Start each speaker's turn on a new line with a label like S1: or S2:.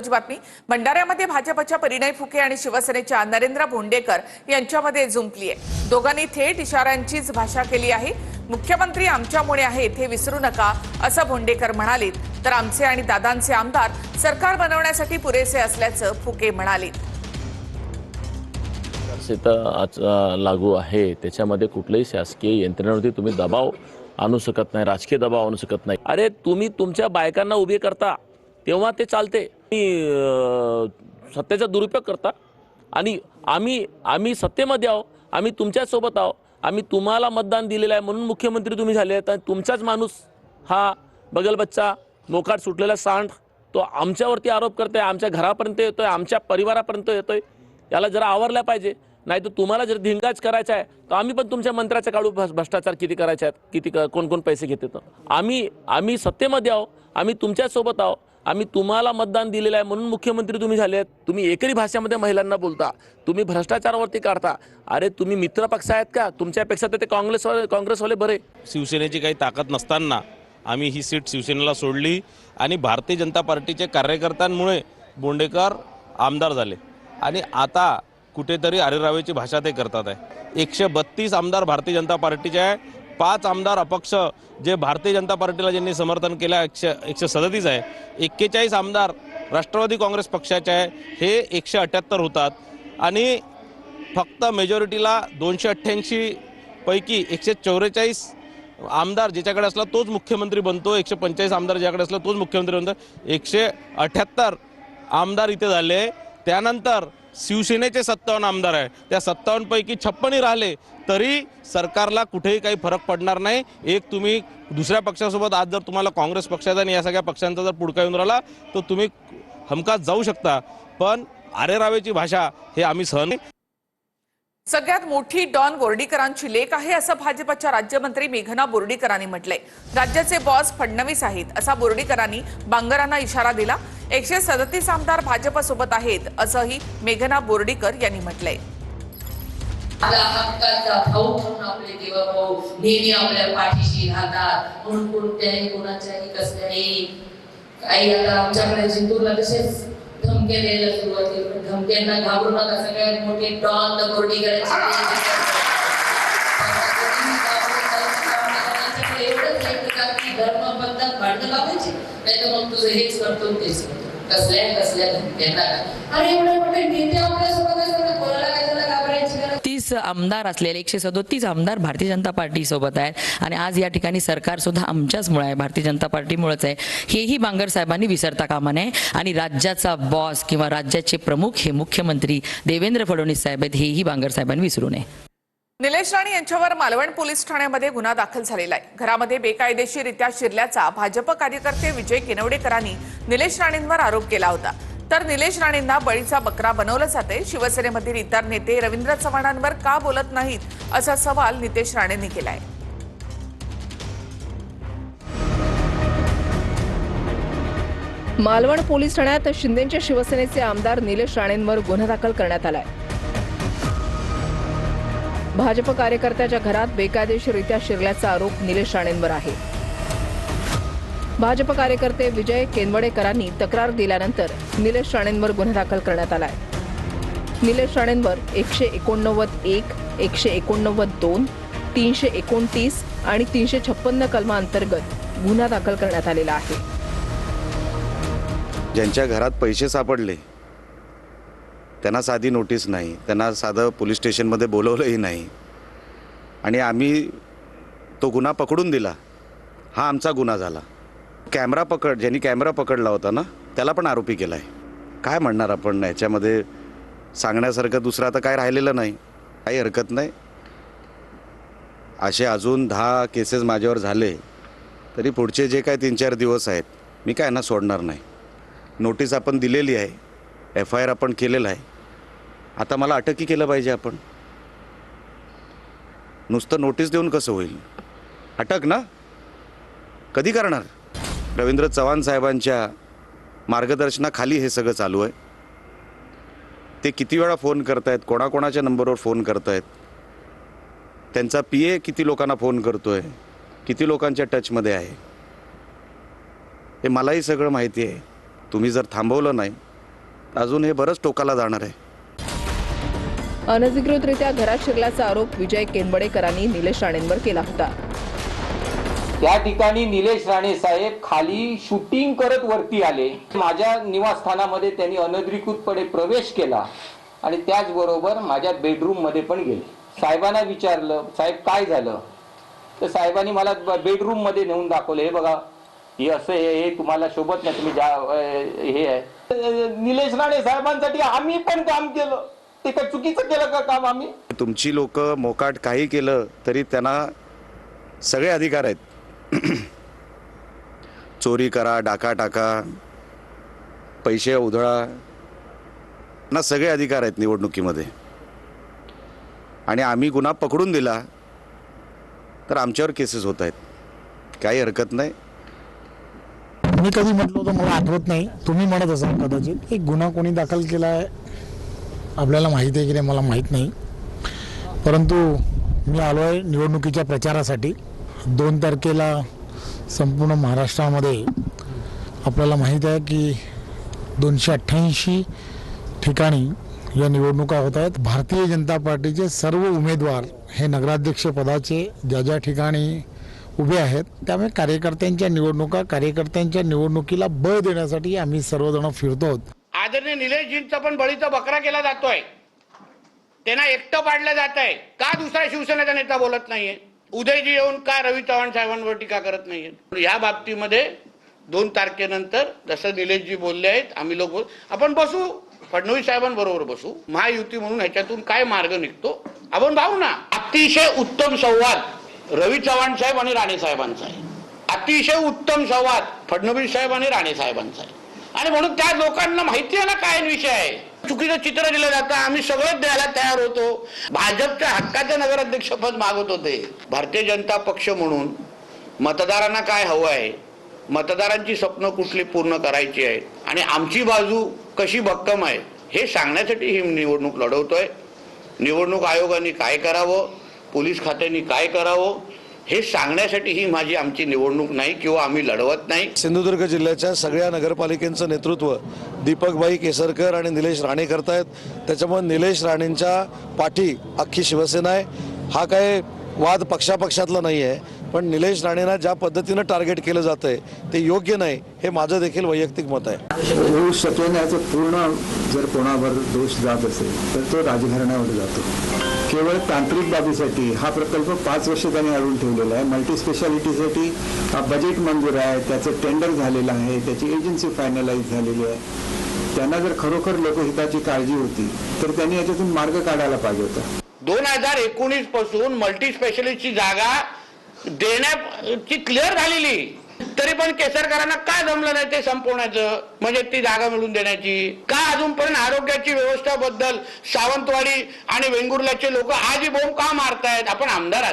S1: बातमी भंडाऱ्यामध्ये भाजपच्या परिणय फुके आणि शिवसेनेच्या नरेंद्र भोंडेकर यांच्यामध्ये जुंपली आहे। दोघांनी थेट इशाऱ्यांचीच भाषा केली आहे। मुख्यमंत्री आमच्यामुळे आहेत हे विसरू नका असं भोंडेकर म्हणाले, तर आमचे आणि दादांचे आमदार सरकार बनवण्यासाठी पुरेसे असल्याचं फुके म्हणाले।
S2: आज लागू आहे, त्याच्यामध्ये कुठल्याही शासकीय यंत्रणेवरती तुम्ही दबाव आणू शकत नाही, राजकीय दबाव आणू शकत नाही। अरे तुम्ही तुमच्या बायकांना उभे करता तेव्हा ते चालते, सत्तेचा दुरुपयोग करता आणि आम्ही सत्तेमध्ये आहो, आम्ही तुमच्या सोबत आहो, आम्ही तुम्हाला मतदान दिलेलं आहे म्हणून मुख्यमंत्री तुम्ही झाले, तर तुमचाच माणूस हा बगलबच्चा मोकाट सुटलेला सांड तो आमच्यावरती आरोप करतोय, आमच्या घरापर्यंत येतोय, आमच्या परिवारापर्यंत येतोय। याला जरा आवरला पाहिजे, नाही तर तुम्हाला जर धिंगाच करायचा आहे तर आम्ही पण तुमच्या मंत्र्याचा काढू भ्रष्टाचार किती करायचे आहेत, किती कोण पैसे घेते। तर आम्ही सत्तेमध्ये आहो, आम्ही तुमच्या सोबत आहो, आम्ही तुम्हाला मतदान दिलेलं आहे म्हणून मुख्यमंत्री तुम्ही झाले। तुम्ही एकरी भाषेमध्ये महिलांना बोलता, तुम्ही भ्रष्टाचारावरती काढता। अरे तुम्ही मित्र पक्ष आहेत का? तुमच्यापेक्षा तर ते काँग्रेसवाले बरे।
S3: शिवसेनेची काही ताकद नसताना आम्ही ही सीट शिवसेनेला सोडली आणि भारतीय जनता पार्टीचे कार्यकर्त्यांमुळे बोंडेकर आमदार झाले आणि आता कुठेतरी अरेरावेची भाषा ते करतात आहे। 132 आमदार भारतीय जनता पार्टीचे आहे, 5 आमदार अपक्ष जे भारतीय जनता पार्टीला ज्यांनी समर्थन केलं 137 आहे, 41 आमदार राष्ट्रवादी काँग्रेस पक्षाचे आहे, हे 178 होतात आणि फक्त मेजॉरिटीला 288 पैकी 144 आमदार ज्याच्याकडे असला तोच मुख्यमंत्री बनतो, 145 आमदार ज्याकडे असला तोच मुख्यमंत्री बनतो। 178 आमदार इथे झाले। त्यानंतर शिवसेनेचे 57 आमदार आहे, त्या 57 पैकी 56 राहिले तरी सरकारला कुठेही काही फरक पडणार नाही। एक तुम्ही दुसऱ्या पक्षासोबत आज जर तुम्हाला काँग्रेस पक्षाचा आणि या सगळ्या पक्षांचा जर पुढका येऊन राहिला तर तुम्ही हमखास जाऊ शकता, पण अरेरावेची भाषा हे आम्ही सहन।
S1: सगळ्यात मोठी डॉन बोर्डीकरांची लेक आहे असं भाजपच्या राज्यमंत्री मेघना बोर्डीकरांनी म्हटलंय। राज्याचे बॉस फडणवीस आहेत असा बोर्डीकरांनी बांगरांना इशारा दिला। 137 आमदार भाजपसोबत आहेत असंही मेघना बोर्डीकर यांनी म्हटलंय।
S4: हक्काचा भाऊ म्हणून आपले देवभाऊ नेहमी आपल्या पाठीशी राहतात, म्हणून कोणत्याही कोणाच्याही कसल्याही काही आता आमच्याकडे जिंतूरला तसेच धमक्या द्यायला सुरुवात केली, धमक्यांना घाबरू नका। सगळ्यात मोठी डॉन बोर्डीकरांची एवढंच की धर्म पद्धत भांडण लावायची नाही तर मग तुझं हेच करतो तेच करतो, कसल्या धमक्यांना। अरे एवढे मोठे नेते आपल्यासोबत असतात, कोणाला काय झालं घाबरायची गरज।
S5: 30 आमदार असलेले 137 आमदार भारतीय जनता पार्टी सोबत आहेत आणि आज या ठिकाणी सरकार सुद्धा आमच्याचमुळे आहे, भारतीय जनता पार्टीमुळेच आहे, हेही बांगर साहेबांनी विसरता कामा नये। आणि राज्याचा बॉस किंवा राज्याचे प्रमुख हे मुख्यमंत्री देवेंद्र फडणवीस साहेब आहेत, हेही बांगर साहेबांनी विसरू नये।
S1: निलेश राणे यांच्यावर मालवण पोलीस ठाण्यामध्ये गुन्हा दाखल झालेला आहे। घरामध्ये बेकायदेशीररित्या शिरल्याचा भाजप कार्यकर्ते विजय किनवडेकरांनी निलेश राणेंवर आरोप केला होता, तर निलेश राणेंना बळीचा बकरा बनवलं जाते। शिवसेनेमधील इतर नेते रवींद्र चव्हाणांवर का बोलत नाहीत असा सवाल नितेश राणेंनी केलाय।
S6: मालवण पोलीस ठाण्यात शिंदेच्या शिवसेनेचे आमदार निलेश राणेंवर गुन्हा दाखल करण्यात आलाय। भाजप कार्यकर्त्याच्या घरात बेकायदेशीररित्या शिरल्याचा आरोप निलेश राणेंवर आहे। भाजप कार्यकर्ते विजय केनवडेकरांनी तक्रार दिल्यानंतर निलेश राणेंवर गुन्हा दाखल करण्यात आलाय। निलेश राणेंवर 189(1), 189(2), 329 आणि 356 कलमांतर्गत गुन्हा दाखल करण्यात आलेला आहे।
S7: ज्यांच्या घरात पैसे सापडले त्यांना साधी नोटीस नाही, त्यांना साधं पोलीस स्टेशनमध्ये बोलवलंही नाही आणि आम्ही तो गुन्हा पकडून दिला, हा आमचा गुन्हा झाला। ज्यांनी कॅमेरा पकडला होता ना त्याला पण आरोपी केला आहे। काय म्हणणार आपण, याच्यामध्ये सांगण्यासारखं दुसरं आता काय राहिलेलं नाही, काही हरकत नाही। असे अजून 10 केसेस माझ्यावर झाले तरी पुढचे जे काय 3-4 दिवस आहेत मी काय यांना सोडणार नाही। नोटीस आपण दिलेली आहे, FIR आपण केलेला आहे, आता मला अटकही केलं पाहिजे। आपण नुसतं नोटीस देऊन कसं होईल, अटक ना कधी करणार? रवींद्र चव्हाण साहेबांच्या मार्गदर्शनाखाली हे सगळं चालू आहे। ते किती वेळा फोन करतायत, कोणाकोणाच्या नंबरवर फोन करतायत, त्यांचा PA किती लोकांना फोन करतोय, किती लोकांच्या टचमध्ये आहे, हे मलाही सगळं माहिती आहे। तुम्ही जर थांबवलं नाही अजून हे बरंच टोकाला जाणार आहे.
S6: अनधिकृतरित्या घरात शिरल्याचा आरोप विजय केनवडेकरांनी निलेश राणेंवर केला होता.
S8: त्या ठिकाणी निलेश राणे साहेब खाली शूटिंग करत वरती आले. माझ्या निवासस्थानामध्ये त्यांनी अनधिकृतपणे प्रवेश केला आणि त्याचबरोबर माझ्या बेडरूम मध्ये पण गेले. साहेबांना विचारलं, साहेब काय झालं? तर साहेबांनी मला बेडरूम मध्ये नेऊन दाखवलं. हे बघा, हे असं हे तुम्हाला शोभत नाही, तुम्ही हे आहे. निलेश राणे साहेबांसाठी आम्ही पण काम केलं. ते काय चुकीचं केलं का काम आम्ही?
S7: तुमची लोक मोकाट काही केलं तरी त्यांना सगळे अधिकार आहेत. चोरी करा, डाका टाका, पैसे उधळा, ना सगळे अधिकार आहेत निवडणुकीमध्ये. आणि आम्ही गुन्हा पकडून दिला तर आमच्यावर केसेस होत आहेत. काही हरकत नाही.
S9: मी कधी म्हटलं होतं मला आठवत नाही, तुम्ही म्हणत असाल कदाचित. एक गुन्हा कोणी दाखल केला आहे आपल्याला माहिती आहे की नाही मला माहीत नाही, परंतु मी आलो आहे निवडणुकीच्या प्रचारासाठी. 2 तारखेला संपूर्ण महाराष्ट्रामध्ये आपल्याला माहीत आहे की 288 ठिकाणी या निवडणुका होत आहेत. भारतीय जनता पार्टीचे सर्व उमेदवार हे नगराध्यक्ष पदाचे ज्या ज्या ठिकाणी उभे आहेत, त्यामुळे कार्यकर्त्यांच्या निवडणुकीला बळ देण्यासाठी आम्ही सर्वजण फिरतो.
S10: आदरणीय निलेशजींचा पण बळीचा बकरा केला जातोय. त्यांना एकटं पाडलं जात आहे. का दुसरा शिवसेनेचा नेता बोलत नाहीये? उदयजी येऊन का रवी चव्हाण साहेबांवर टीका करत नाहीये? या बाबतीमध्ये 2 तारखेनंतर जसं निलेशजी बोलले आहेत, आम्ही लोक आपण बसू, फडणवीस साहेबांबरोबर बसू, महायुती म्हणून ह्याच्यातून काय मार्ग निघतो आपण पाहू ना. अतिशय उत्तम संवाद रवी चव्हाण साहेब आणि राणे साहेबांचा आहे. अतिशय उत्तम संवाद फडणवीस साहेब आणि राणे साहेबांचा आहे. आणि म्हणून त्या लोकांना माहिती आहे ना काय विषय आहे. चुकीचं चित्र दिलं जातं. आम्ही सगळं द्यायला तयार होतो. भाजपच्या हक्काचं नगराध्यक्षपद मागत होते. भारतीय जनता पक्ष म्हणून मतदारांना काय हवं आहे, मतदारांची स्वप्न कुठली पूर्ण करायची आहेत आणि आमची बाजू कशी भक्कम आहे हे सांगण्यासाठी ही निवडणूक लढवतोय. निवडणूक आयोगाने काय करावं, पोलीस खात्याने काय करावं हे सांगण्यासाठी ही आमची निवडणूक नाही किंवा आम्ही लढवत नाही.
S11: सिंधुदुर्ग जिल्ह्याच्या सगळ्या नगरपालिकेचं नेतृत्व दीपकभाई केसरकर आणि निलेश राणे करतायत. त्याच्यामुळे निलेश राणेंच्या पाठी अख्खी शिवसेना आहे. हा काय वाद पक्षापक्षातला नाही आहे, पण निलेश राणेंना ज्या पद्धतीनं टार्गेट केलं जातंय ते योग्य नाही, हे माझं देखील वैयक्तिक मत आहे.
S12: होऊ शकेल याचं पूर्ण जर कोणावर दोष जात असेल तर तो राजघराण्यावर जातो. केवळ तांत्रिक बाबीसाठी हा प्रकल्प 5 वर्ष त्यांनी अडवून ठेवलेला आहे. मल्टी स्पेशालिटीसाठी बजेट मंजूर आहे, त्याचं टेंडर झालेलं आहे, त्याची एजन्सी फायनलाइज झालेली आहे. त्यांना जर खरोखर लोकहिताची काळजी होती तर त्यांनी याच्यातून मार्ग काढायला पाहिजे होता.
S10: 2019 पासून मल्टी स्पेशालिस्टची जागा देण्याची क्लिअर झालेली, तरी पण केसरकरांना का जमलं नाही ते संपवण्याचं, म्हणजे ती जागा मिळवून देण्याची. का अजूनपर्यंत आरोग्याची व्यवस्था बद्दल सावंतवाडी आणि वेंगुर्ल्याचे लोक आजी बोंब का मारतायत? आपण आमदार